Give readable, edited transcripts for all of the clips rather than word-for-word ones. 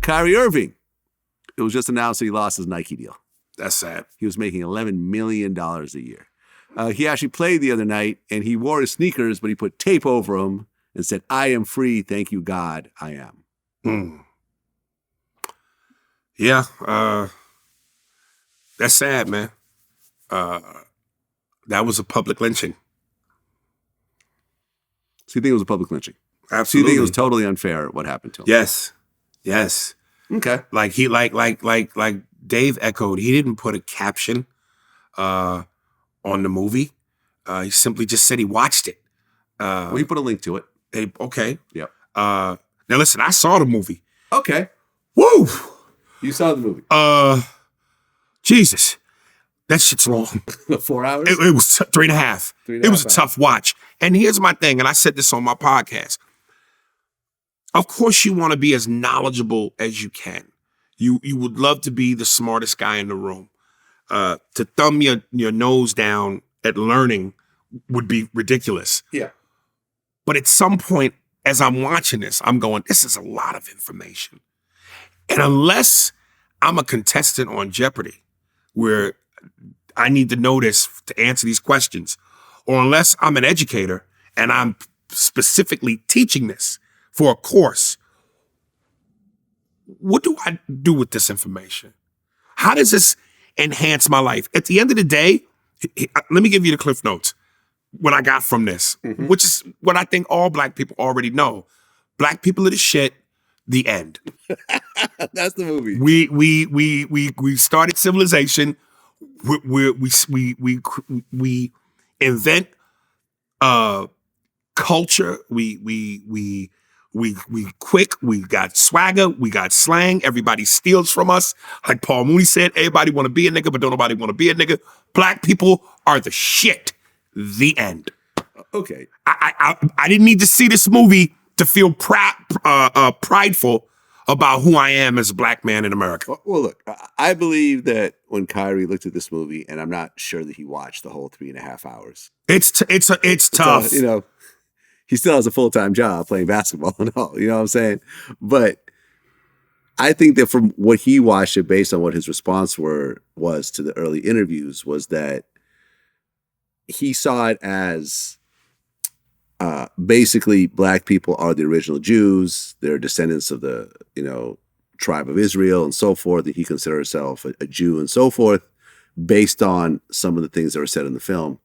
Kyrie Irving. It was just announced that he lost his Nike deal. That's sad. He was making $11 million a year. He actually played the other night, and he wore his sneakers, but he put tape over them and said, "I am free. Thank you, God. I am." Yeah. That's sad, man. That was a public lynching. So you think it was a public lynching? Absolutely. So you think it was totally unfair what happened to him? Yes. Okay. Like he like Dave echoed, he didn't put a caption on the movie. He simply just said he watched it. Well, he put a link to it. Okay. Yep. Now listen, I saw the movie. Okay. Woo! You saw the movie. Jesus. That shit's long. 4 hours? It was 3.5. It was a tough watch. And here's my thing, and I said this on my podcast. Of course you want to be as knowledgeable as you can. You would love to be the smartest guy in the room. To thumb your nose down at learning would be ridiculous. Yeah. But at some point, as I'm watching this, I'm going, this is a lot of information. And unless I'm a contestant on Jeopardy, where I need to know this to answer these questions, or unless I'm an educator and I'm specifically teaching this for a course, what do I do with this information? How does this enhance my life? At the end of the day, let me give you the Cliff Notes. What I got from this, which is what I think all Black people already know. Black people are the shit. The end. That's the movie. We started civilization. We invent culture. We quick. We got swagger. We got slang. Everybody steals from us. Like Paul Mooney said, everybody want to be a nigga, but don't nobody want to be a nigga. Black people are the shit. The end. Okay. I didn't need to see this movie to feel prideful about who I am as a Black man in America. Well, look, I believe that when Kyrie looked at this movie, and I'm not sure that he watched the whole 3.5 hours. It's tough. He still has a full-time job playing basketball and all. You know what I'm saying? But I think that from what he watched it, based on what his response was to the early interviews, was that he saw it as basically Black people are the original Jews. They're descendants of the, tribe of Israel and so forth. And he considered himself a Jew and so forth, based on some of the things that were said in the film.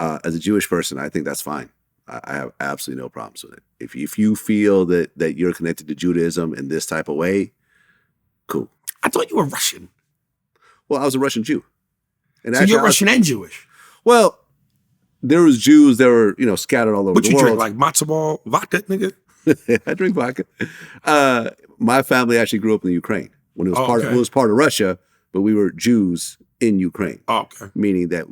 As a Jewish person, I think that's fine. I have absolutely no problems with it. If you feel that you're connected to Judaism in this type of way, cool. I thought you were Russian. Well, I was a Russian Jew. And so you're Russian and Jewish? Well, there was Jews that were, scattered all over the world. What you drink, like matzo ball vodka, nigga? I drink vodka. My family actually grew up in the Ukraine when it was part of Russia, but we were Jews in Ukraine. Meaning that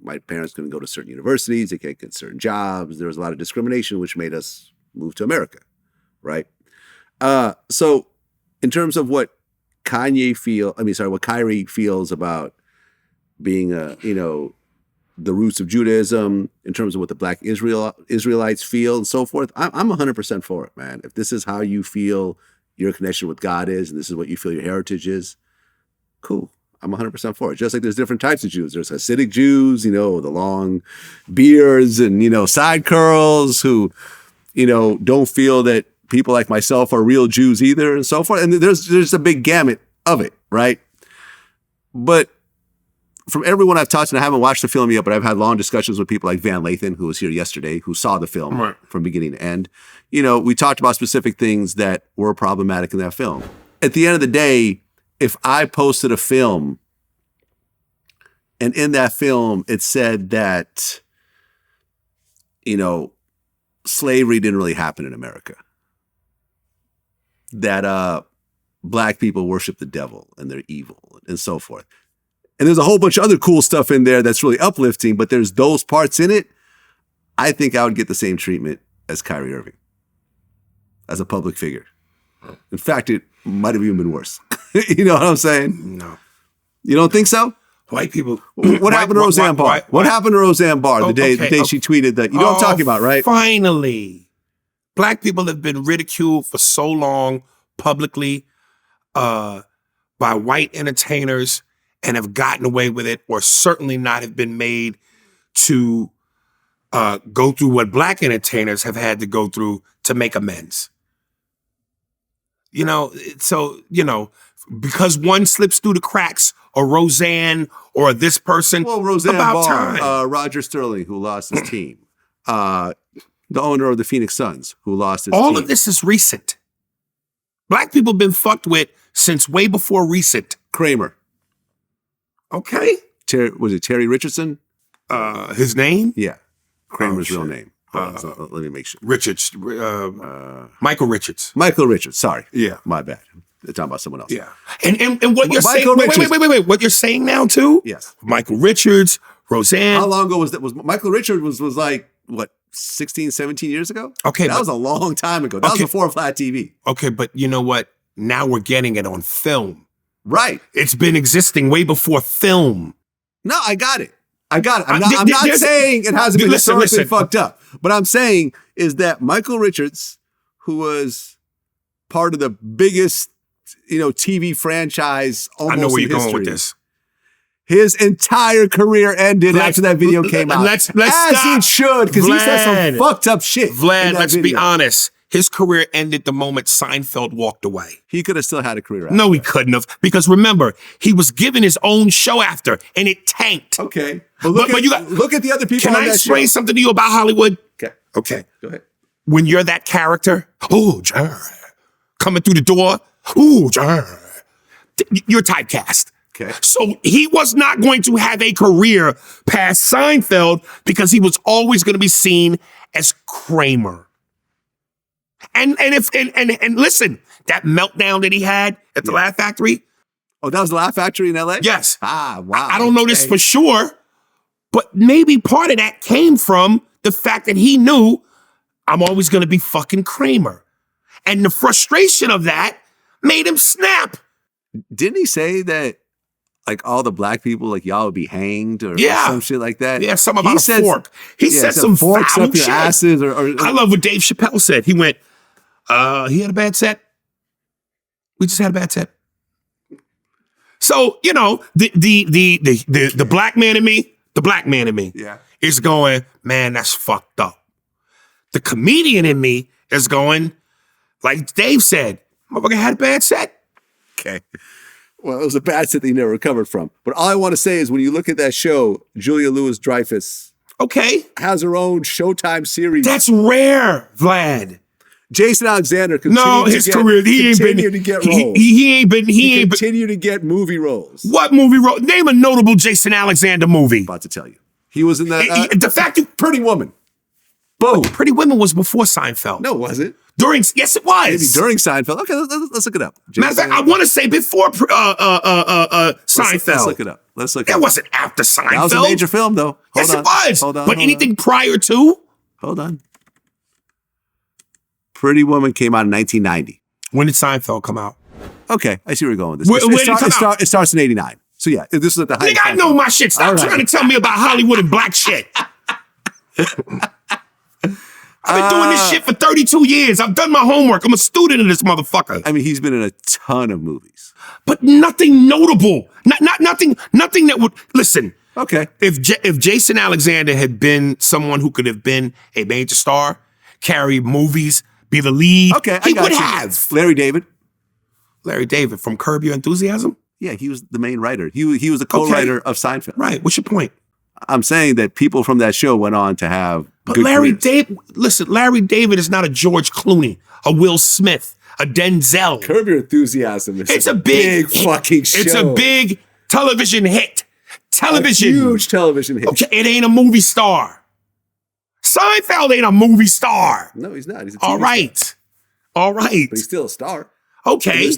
my parents couldn't go to certain universities, they can't get certain jobs. There was a lot of discrimination, which made us move to America, right? So in terms of what Kyrie feels about being the roots of Judaism, in terms of what the Black Israelites feel and so forth, I'm 100% for it, man. If this is how you feel your connection with God is, and this is what you feel your heritage is, cool. I'm 100% for it. Just like there's different types of Jews. There's Hasidic Jews, the long beards and, side curls who, don't feel that people like myself are real Jews either and so forth. And there's a big gamut of it, right? But from everyone I've talked to, and I haven't watched the film yet, but I've had long discussions with people like Van Lathan, who was here yesterday, who saw the film from beginning to end. We talked about specific things that were problematic in that film. At the end of the day, if I posted a film and in that film it said that, slavery didn't really happen in America, that Black people worship the devil and they're evil and so forth, and there's a whole bunch of other cool stuff in there that's really uplifting, but there's those parts in it, I think I would get the same treatment as Kyrie Irving as a public figure. In fact, it might have even been worse. You know what I'm saying? No. You don't think so? White people. What happened to Roseanne Barr? What happened to Roseanne Barr the day she tweeted that? You know what I'm talking about, right? Finally. Black people have been ridiculed for so long publicly by white entertainers and have gotten away with it, or certainly not have been made to go through what black entertainers have had to go through to make amends. You know, so, you know, because one slips through the cracks, or Roseanne, or this person. Well, Roseanne Barr, Roger Sterling, who lost his team. The owner of the Phoenix Suns, who lost his team. All of this is recent. Black people have been fucked with since way before recent. Kramer. Okay. Was it Terry Richardson? His name? Yeah. Kramer's real name. Let me make sure. Richards. Michael Richards. Michael Richards. Sorry. Yeah. My bad. They're talking about someone else. Yeah. And what you're Michael saying, wait. What you're saying now too? Yes. Michael Richards, Roseanne. How long ago was that? Was Michael Richards was like, what, 16, 17 years ago? Okay. That was a long time ago. That was before Flat TV. Okay, but you know what? Now we're getting it on film. Right. It's been existing way before film. No, I got it. I'm not saying it hasn't been historically fucked up. But I'm saying is that Michael Richards, who was part of the biggest, TV franchise almost in history. I know where you're going with this. His entire career ended after that video came out. Let's As stop. it should, because he said some fucked up shit. Vlad, let's be honest. His career ended the moment Seinfeld walked away. He could have still had a career after. No, he couldn't have. Because remember, he was given his own show after, and it tanked. Okay. But look at the other people on that show. Can I explain something to you about Hollywood? Okay. Go ahead. When you're that character, coming through the door, you're typecast. Okay. So he was not going to have a career past Seinfeld because he was always going to be seen as Kramer. And listen, that meltdown that he had at the Laugh Factory. Oh, that was the Laugh Factory in LA? Yes. Wow. I don't know this for sure, but maybe part of that came from the fact that he knew I'm always going to be fucking Kramer. And the frustration of that made him snap. Didn't he say that like all the black people, like y'all would be hanged or some shit like that? Yeah, something about a fork. He said some forks foul up your shit. asses. Or I love what Dave Chappelle said. He went, he had a bad set. We just had a bad set. So, the black man in me, is going, man, that's fucked up. The comedian in me is going, like Dave said, motherfucker had a bad set. Okay. Well, it was a bad set that he never recovered from. But all I want to say is when you look at that show, Julia Louis-Dreyfus has her own Showtime series. That's rare, Vlad. Jason Alexander continued to get roles. He continued to get movie roles. What movie role? Name a notable Jason Alexander movie. I'm about to tell you. He was in the Pretty Woman. Boom. Pretty Woman was before Seinfeld. No, was it? Yes, it was. Maybe during Seinfeld. Okay, let's look it up. Matter of fact, I want to say before Seinfeld. Let's look it up. It wasn't after Seinfeld. That was a major film, though. Yes, it was. But anything prior to? Hold on. Pretty Woman came out in 1990. When did Seinfeld come out? Okay, I see where you're going with this. It starts in 89. So yeah, this is at the height. Nigga, I know my shit. Stop trying to tell me about Hollywood and black shit. I've been doing this shit for 32 years. I've done my homework. I'm a student of this motherfucker. I mean, he's been in a ton of movies. But nothing notable. Nothing that would... Listen. Okay. If Jason Alexander had been someone who could have been a major star, carry movies, be the lead, he would have. Larry David. Larry David from Curb Your Enthusiasm? Yeah, he was the main writer. He was the co-writer of Seinfeld. Right. What's your point? I'm saying that people from that show went on to have But Larry David is not a George Clooney, a Will Smith, a Denzel. Curb Your Enthusiasm is a big fucking show. It's a big television hit. A huge television hit. Okay, it ain't a movie star. Seinfeld ain't a movie star. No, he's not. He's a TV star. All right. But he's still a star. Okay.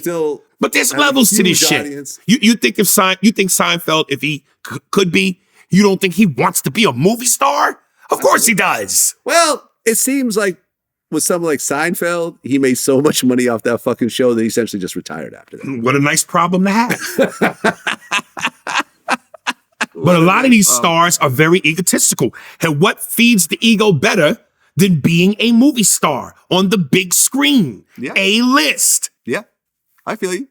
But there's levels to this shit. You think Seinfeld, if he could be, you don't think he wants to be a movie star? Of course he does. Well, it seems like with someone like Seinfeld, he made so much money off that fucking show that he essentially just retired after that. What a nice problem to have. But a lot of these stars are very egotistical. And what feeds the ego better than being a movie star on the big screen? Yeah. A list. Yeah. I feel you.